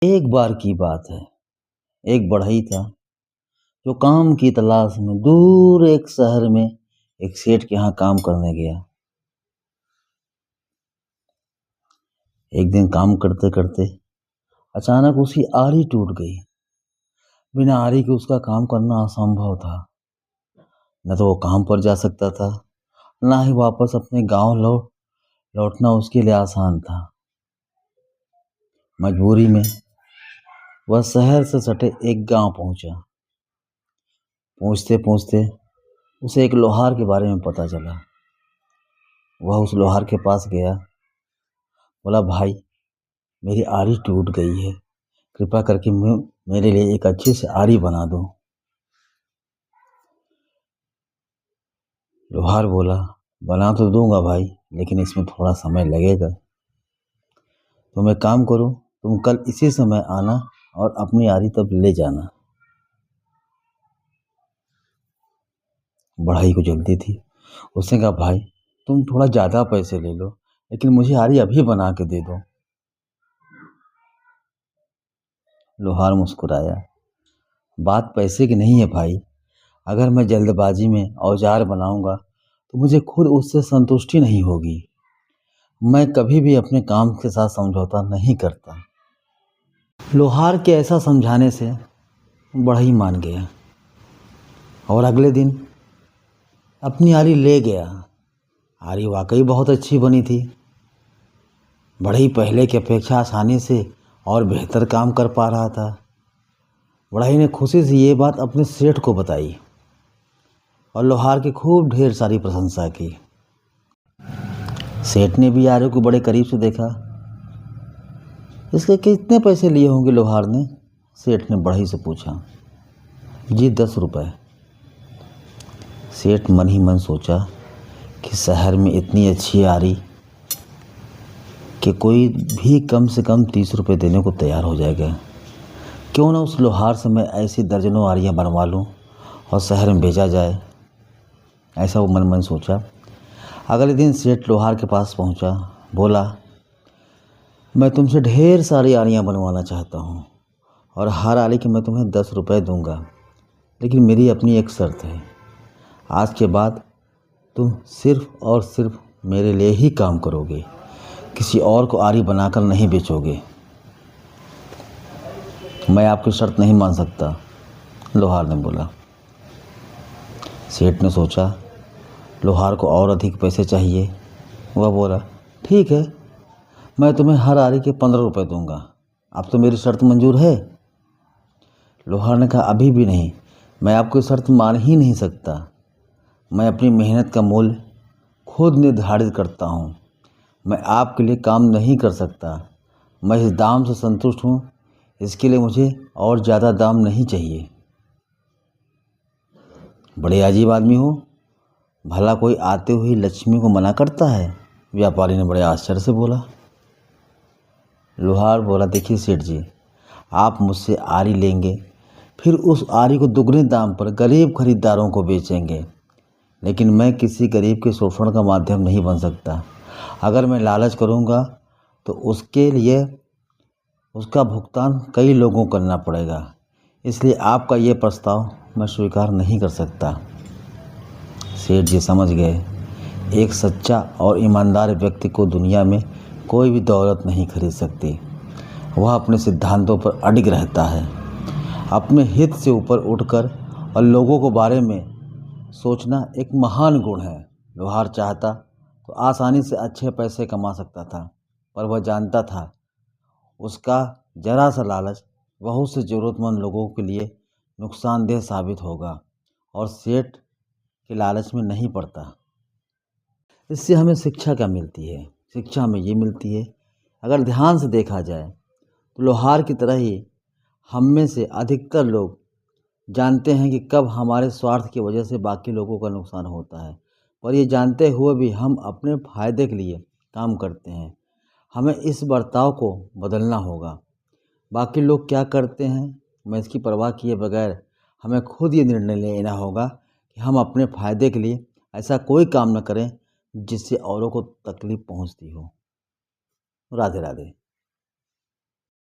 एक बार की बात है। एक बढ़ई था जो काम की तलाश में दूर एक शहर में एक सेठ के यहाँ काम करने गया। एक दिन काम करते करते अचानक उसकी आरी टूट गई। बिना आरी के उसका काम करना असंभव था। न तो वो काम पर जा सकता था, ना ही वापस अपने गांव लौटना उसके लिए आसान था। मजबूरी में वह शहर से सटे एक गांव पहुंचा। पहुंचते पहुंचते उसे एक लोहार के बारे में पता चला। वह उस लोहार के पास गया, बोला, भाई, मेरी आरी टूट गई है, कृपया करके मेरे लिए एक अच्छी सी आरी बना दो। लोहार बोला, बना तो दूंगा भाई, लेकिन इसमें थोड़ा समय लगेगा। तुम एक काम करो, तुम कल इसी समय आना और अपनी आरी तब ले जाना। बढ़ई को जल्दी थी। उसने कहा, भाई, तुम थोड़ा ज़्यादा पैसे ले लो, लेकिन मुझे आरी अभी बना के दे दो। लोहार मुस्कुराया, बात पैसे की नहीं है भाई। अगर मैं जल्दबाजी में औजार बनाऊंगा तो मुझे खुद उससे संतुष्टि नहीं होगी। मैं कभी भी अपने काम के साथ समझौता नहीं करता। लोहार के ऐसा समझाने से बढ़ई मान गया और अगले दिन अपनी आरी ले गया। आरी वाकई बहुत अच्छी बनी थी। बढ़ई पहले की अपेक्षा आसानी से और बेहतर काम कर पा रहा था। बढ़ई ने खुशी से ये बात अपने सेठ को बताई और लोहार की खूब ढेर सारी प्रशंसा की। सेठ ने भी आरे को बड़े करीब से देखा। इसके कितने पैसे लिए होंगे लोहार ने? सेठ ने बढ़ई से पूछा। जी, 10 रुपए। सेठ मन ही मन सोचा कि शहर में इतनी अच्छी आरी कि कोई भी कम से कम 30 रुपये देने को तैयार हो जाएगा। क्यों ना उस लोहार से मैं ऐसी दर्जनों आरियाँ बनवा लूँ और शहर में भेजा जाए, ऐसा वो मन मन सोचा। अगले दिन सेठ लोहार के पास पहुंचा। बोला, मैं तुमसे ढेर सारी आरियाँ बनवाना चाहता हूँ और हर आरी के मैं तुम्हें 10 रुपये दूंगा, लेकिन मेरी अपनी एक शर्त है। आज के बाद तुम सिर्फ और सिर्फ मेरे लिए ही काम करोगे, किसी और को आरी बनाकर नहीं बेचोगे। मैं आपकी शर्त नहीं मान सकता, लोहार ने बोला। सेठ ने सोचा, लोहार को और अधिक पैसे चाहिए। वह बोला, ठीक है, मैं तुम्हें हर आरी के 15 रुपये दूंगा। अब तो मेरी शर्त मंजूर है? लोहार ने कहा, अभी भी नहीं, मैं आपकी शर्त मान ही नहीं सकता। मैं अपनी मेहनत का मूल्य खुद निर्धारित करता हूँ। मैं आपके लिए काम नहीं कर सकता। मैं इस दाम से संतुष्ट हूँ, इसके लिए मुझे और ज़्यादा दाम नहीं चाहिए। बड़े अजीब आदमी हो, भला कोई आते हुए लक्ष्मी को मना करता है? व्यापारी ने बड़े आश्चर्य से बोला। लोहार बोला, देखिए सेठ जी, आप मुझसे आरी लेंगे, फिर उस आरी को दुगने दाम पर गरीब खरीदारों को बेचेंगे, लेकिन मैं किसी गरीब के शोषण का माध्यम नहीं बन सकता। अगर मैं लालच करूंगा तो उसके लिए उसका भुगतान कई लोगों को करना पड़ेगा, इसलिए आपका ये प्रस्ताव मैं स्वीकार नहीं कर सकता। सेठ जी समझ गए, एक सच्चा और ईमानदार व्यक्ति को दुनिया में कोई भी दौलत नहीं खरीद सकती। वह अपने सिद्धांतों पर अडिग रहता है, अपने हित से ऊपर उठकर, और लोगों के बारे में सोचना एक महान गुण है। लोहार चाहता तो आसानी से अच्छे पैसे कमा सकता था, पर वह जानता था उसका जरा सा लालच बहुत से ज़रूरतमंद लोगों के लिए नुकसानदेह साबित होगा, और सेठ के लालच में नहीं पड़ता। इससे हमें शिक्षा क्या मिलती है? शिक्षा हमें ये मिलती है, अगर ध्यान से देखा जाए तो लोहार की तरह ही हम में से अधिकतर लोग जानते हैं कि कब हमारे स्वार्थ की वजह से बाकी लोगों का नुकसान होता है, पर ये जानते हुए भी हम अपने फ़ायदे के लिए काम करते हैं। हमें इस बर्ताव को बदलना होगा। बाकी लोग क्या करते हैं, मैं इसकी परवाह किए बगैर हमें खुद ये निर्णय लेना होगा कि हम अपने फ़ायदे के लिए ऐसा कोई काम न करें जिससे औरों को तकलीफ़ पहुंचती हो। राधे राधे।